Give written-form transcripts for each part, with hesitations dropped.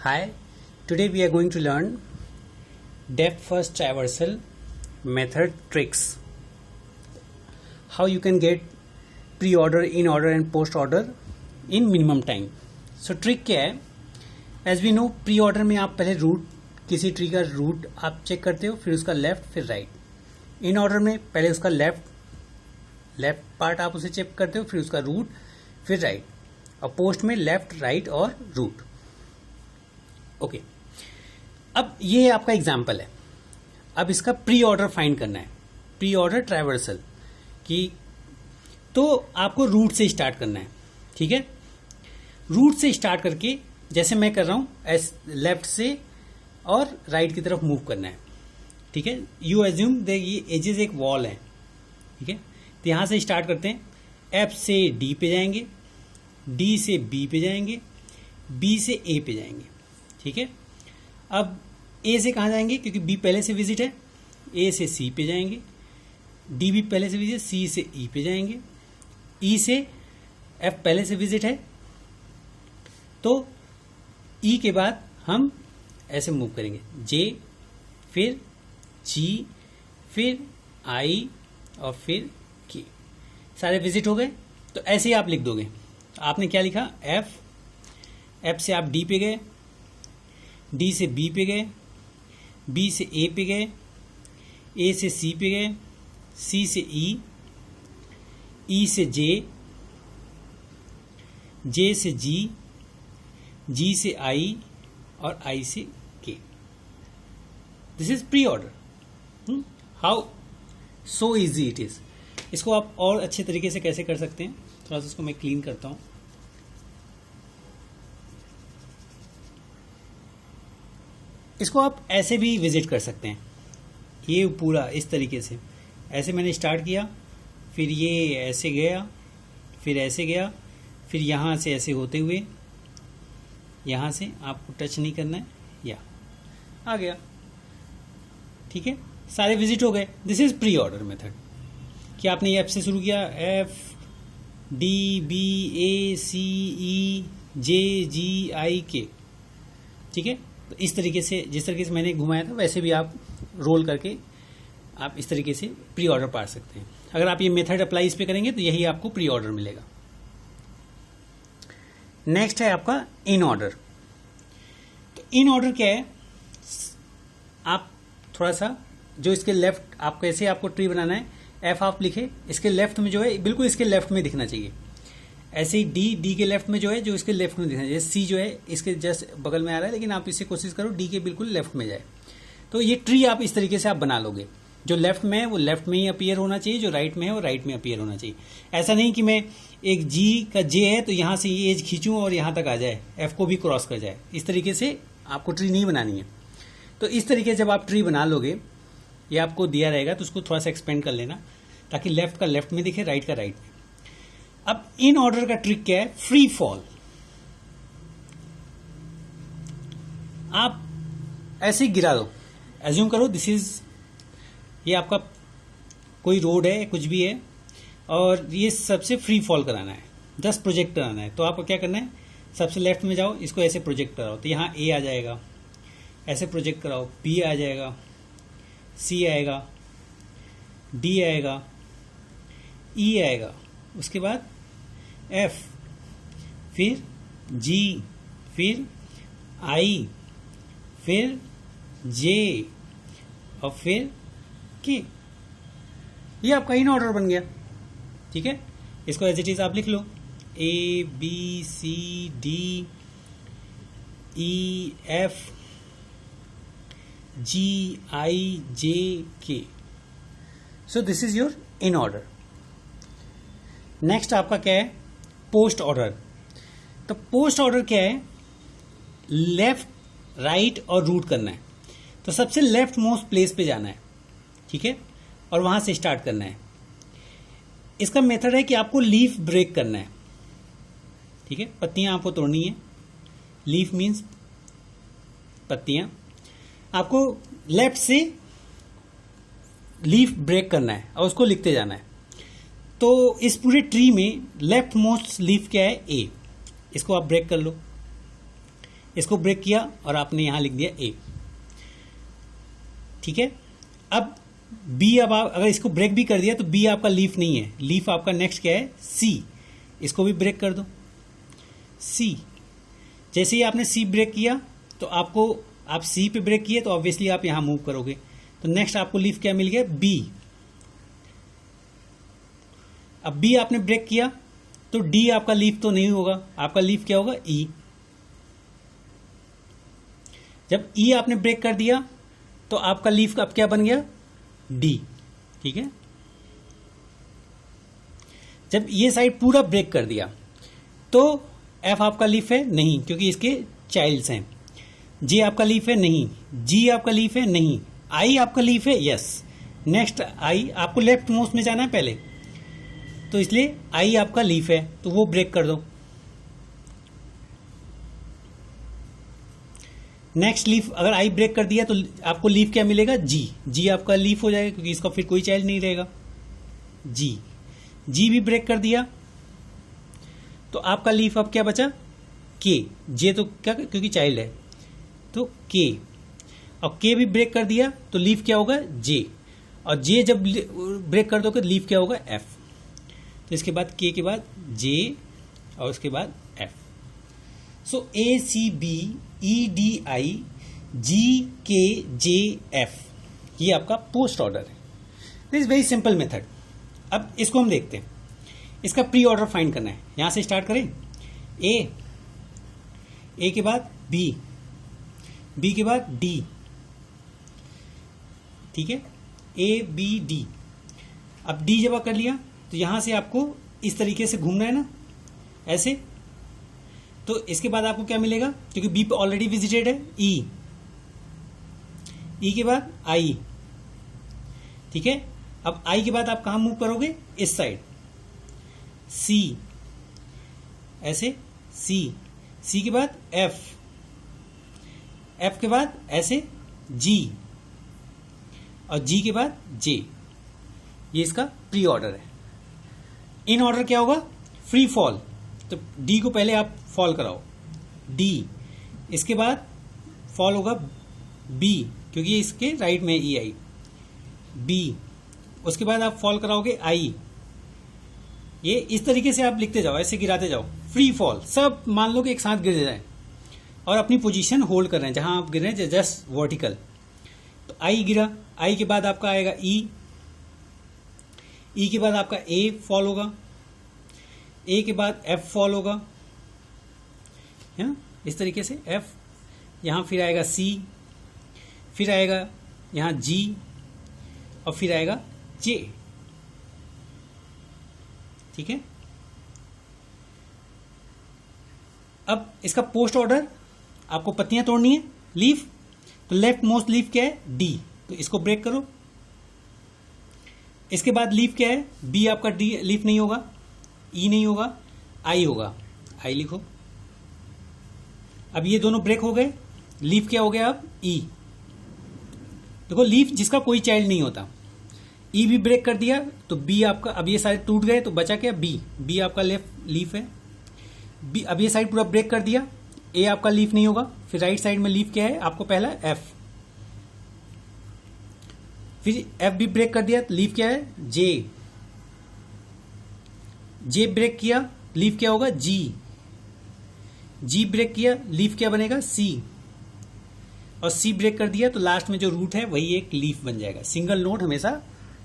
Hi, today we are going to learn depth first traversal method tricks. How you can get pre-order, in-order and post-order in minimum time. So trick क्या है? As we know, pre-order में आप पहले root, किसी tree का root आप check करते हो, फिर उसका लेफ्ट, फिर राइट. इन ऑर्डर में पहले उसका लेफ्ट पार्ट आप उसे चेक करते हो, फिर उसका रूट, फिर राइट. और पोस्ट में लेफ्ट, राइट और रूट. ओके. अब ये आपका एग्जाम्पल है. अब इसका प्री ऑर्डर फाइंड करना है, प्री ऑर्डर ट्रैवर्सल की. तो आपको रूट से स्टार्ट करना है. ठीक है, रूट से स्टार्ट करके जैसे मैं कर रहा हूं लेफ्ट से और राइट की तरफ मूव करना है. ठीक है, यू एज्यूम दे ये एजेस एक वॉल है. ठीक है, तो यहां से स्टार्ट करते हैं. एफ से डी पे जाएंगे, डी से बी पे जाएंगे, बी से ए पे जाएंगे. ठीक है, अब ए से कहां जाएंगे, क्योंकि बी पहले से विजिट है. ए से सी पे जाएंगे, डी भी पहले से विजिट, सी से ई पे जाएंगे, ई से एफ पहले से विजिट है. तो ई के बाद हम ऐसे मूव करेंगे, जे, फिर जी, फिर आई और फिर के. सारे विजिट हो गए. तो ऐसे ही आप लिख दोगे. आपने क्या लिखा, एफ से आप डी पे गए, डी से बी पे गए, बी से ए पे गए, ए से सी पे गए, सी से ई से जे, जे से जी, जी से आई और आई से के. This is pre order. How so easy it is. इसको आप और अच्छे तरीके से कैसे कर सकते हैं, थोड़ा सा इसको मैं क्लीन करता हूं. इसको आप ऐसे भी विजिट कर सकते हैं. ये पूरा इस तरीके से ऐसे मैंने स्टार्ट किया, फिर ये ऐसे गया, फिर ऐसे गया, फिर यहाँ से ऐसे होते हुए यहाँ से आपको टच नहीं करना है, या आ गया. ठीक है, सारे विजिट हो गए. This is pre order method. कि आपने एफ से शुरू किया, एफ, डी, बी, ए, सी, ई, जे, जी, आई, के. ठीक है, तो इस तरीके से, जिस तरीके से मैंने घुमाया था वैसे भी आप रोल करके आप इस तरीके से प्री ऑर्डर पा सकते हैं. अगर आप ये मेथड अप्लाई इस पे करेंगे तो यही आपको प्री ऑर्डर मिलेगा. नेक्स्ट है आपका इन ऑर्डर. तो इन ऑर्डर क्या है, आप थोड़ा सा जो इसके लेफ्ट, आप कैसे आपको ट्री बनाना है, एफ आप लिखे, इसके लेफ्ट में जो है बिल्कुल इसके लेफ्ट में दिखना चाहिए. ऐसे ही डी के लेफ्ट में जो है, जो इसके लेफ्ट में दिखना चाहिए. सी जो है इसके जस्ट बगल में आ रहा है, लेकिन आप इसे कोशिश करो डी के बिल्कुल लेफ्ट में जाए. तो ये ट्री आप इस तरीके से आप बना लोगे. जो लेफ्ट में है वो लेफ्ट में ही अपीयर होना चाहिए, जो राइट में है वो राइट में अपीयर होना चाहिए. ऐसा नहीं कि मैं एक जी का जे है तो यहां से ये एज खींचूं और यहां तक आ जाए, एफ को भी क्रॉस कर जाए. इस तरीके से आपको ट्री नहीं बनानी है. तो इस तरीके से जब आप ट्री बना लोगे, ये आपको दिया रहेगा तो उसको थोड़ा सा एक्सपेंड कर लेना, ताकि लेफ्ट का लेफ्ट में दिखे, राइट का राइट में. अब इन ऑर्डर का ट्रिक क्या है, फ्री फॉल. आप ऐसे ही गिरा दो. एज्यूम करो दिस इज, ये आपका कोई रोड है, कुछ भी है, और ये सबसे फ्री फॉल कराना है, 10 प्रोजेक्ट कराना है. तो आपको क्या करना है, सबसे लेफ्ट में जाओ, इसको ऐसे प्रोजेक्ट कराओ. तो यहाँ ए आ जाएगा, ऐसे प्रोजेक्ट कराओ, बी आ जाएगा, सी आएगा, डी आएगा, ई आएगा, उसके बाद एफ, फिर जी, फिर आई, फिर जे और फिर के. ये आपका इन ऑर्डर बन गया. ठीक है, इसको एज इट इज आप लिख लो, ए, बी, सी, डी, ई, एफ, जी, आई, जे, के. So this is your in order. Next आपका क्या है, पोस्ट ऑर्डर. तो पोस्ट ऑर्डर क्या है, लेफ्ट, राइट और रूट करना है. तो सबसे लेफ्ट मोस्ट प्लेस पे जाना है. ठीक है, और वहां से स्टार्ट करना है. इसका मेथड है कि आपको लीफ ब्रेक करना है. ठीक है, पत्तियां आपको तोड़नी है. लीफ मीन्स पत्तियां. आपको लेफ्ट से लीफ ब्रेक करना है और उसको लिखते जाना है. तो इस पूरे ट्री में लेफ्ट मोस्ट लीफ क्या है, ए. इसको आप ब्रेक कर लो. इसको ब्रेक किया और आपने यहां लिख दिया ए। ठीक है, अब बी, अब आप अगर इसको ब्रेक भी कर दिया तो बी आपका लीफ नहीं है, लीफ आपका नेक्स्ट क्या है, सी। इसको भी ब्रेक कर दो, सी। जैसे ही आपने सी ब्रेक किया तो आपको, आप सी पे ब्रेक किए तो ऑब्वियसली आप यहां मूव करोगे, तो नेक्स्ट आपको लीफ क्या मिल गया, बी। अब बी आपने ब्रेक किया तो डी आपका लीफ तो नहीं होगा, आपका लीफ क्या होगा, ई। जब ई आपने ब्रेक कर दिया तो आपका लीफ अब क्या बन गया, डी। ठीक है, जब ये साइड पूरा ब्रेक कर दिया तो एफ आपका लीफ है नहीं, क्योंकि इसके चाइल्ड्स हैं। जे आपका लीफ है नहीं, जी आपका लीफ है नहीं, आई आपका लीफ है यस। नेक्स्ट आई, आपको लेफ्ट मोस्ट में जाना है पहले, तो इसलिए आई आपका लीफ है तो वो ब्रेक कर दो। नेक्स्ट लीफ अगर आई ब्रेक कर दिया तो आपको लीफ क्या मिलेगा, जी। जी आपका लीफ हो जाएगा क्योंकि इसका फिर कोई चाइल्ड नहीं रहेगा, जी। जी भी ब्रेक कर दिया तो आपका लीफ अब क्या बचा, के। जे तो क्या, क्योंकि चाइल्ड है तो के, और के भी ब्रेक कर दिया तो लीफ क्या होगा, जे। और जे जब ब्रेक कर दोगे लीफ क्या होगा, एफ। तो इसके बाद के के बाद जे और उसके बाद F. So A C B E D I G K J F, ये आपका पोस्ट ऑर्डर है। This is very simple method. अब इसको हम देखते हैं, इसका प्री ऑर्डर फाइंड करना है। यहां से स्टार्ट करें, ए के बाद बी, बी के बाद डी। ठीक है, ए बी डी। अब डी जब कर लिया तो यहां से आपको इस तरीके से घूमना है ना, ऐसे। तो इसके बाद आपको क्या मिलेगा, क्योंकि बी पे ऑलरेडी विजिटेड है, ई। ई के बाद आई। ठीक है, अब आई के बाद आप कहां मूव करोगे, इस साइड, सी, ऐसे सी। सी के बाद एफ, एफ के बाद ऐसे जी, और जी के बाद जे। ये इसका प्री ऑर्डर है। इन ऑर्डर क्या होगा, फ्री फॉल। तो डी को पहले आप फॉल कराओ, डी। इसके बाद फॉल होगा बी, क्योंकि इसके राइट में ई आई, बी। उसके बाद आप फॉल कराओगे आई। ये इस तरीके से आप लिखते जाओ, ऐसे गिराते जाओ, फ्री फॉल। सब मान लो कि एक साथ गिर जाए और अपनी पोजीशन होल्ड कर रहे हैं, जहां आप गिर रहे हैं जस्ट वर्टिकल। तो आई गिरा, आई के बाद आपका आएगा ई, ई के बाद आपका ए फॉल होगा, ए के बाद एफ फॉल होगा, है ना, इस तरीके से एफ। यहां फिर आएगा सी, फिर आएगा यहां जी, और फिर आएगा जे। ठीक है, अब इसका पोस्ट ऑर्डर आपको पत्तियां तोड़नी है, लीफ। तो लेफ्ट मोस्ट लीफ क्या है, डी, तो इसको ब्रेक करो। इसके बाद लीफ क्या है, बी आपका डी लीफ नहीं होगा, ई नहीं होगा, आई होगा, आई लिखो। अब ये दोनों ब्रेक हो गए, लीफ क्या हो गया अब, ई। देखो लीफ जिसका कोई चाइल्ड नहीं होता, ई भी ब्रेक कर दिया तो बी आपका, अब ये साइड टूट गए तो बचा क्या, बी। बी आपका लेफ्ट लीफ है, बी। अब ये साइड पूरा ब्रेक कर दिया, ए आपका लीफ नहीं होगा। फिर राइट साइड में लीफ क्या है आपको, पहला एफ। फिर एफ भी ब्रेक कर दिया तो लीफ क्या है, जे। जे ब्रेक किया, लीफ क्या होगा, जी। जी ब्रेक किया, लीफ क्या बनेगा, सी। और सी ब्रेक कर दिया तो लास्ट में जो रूट है वही एक लीफ बन जाएगा। सिंगल नोड हमेशा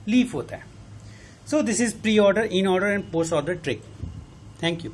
लीफ होता है। So this is pre order, in order and post order trick. Thank you.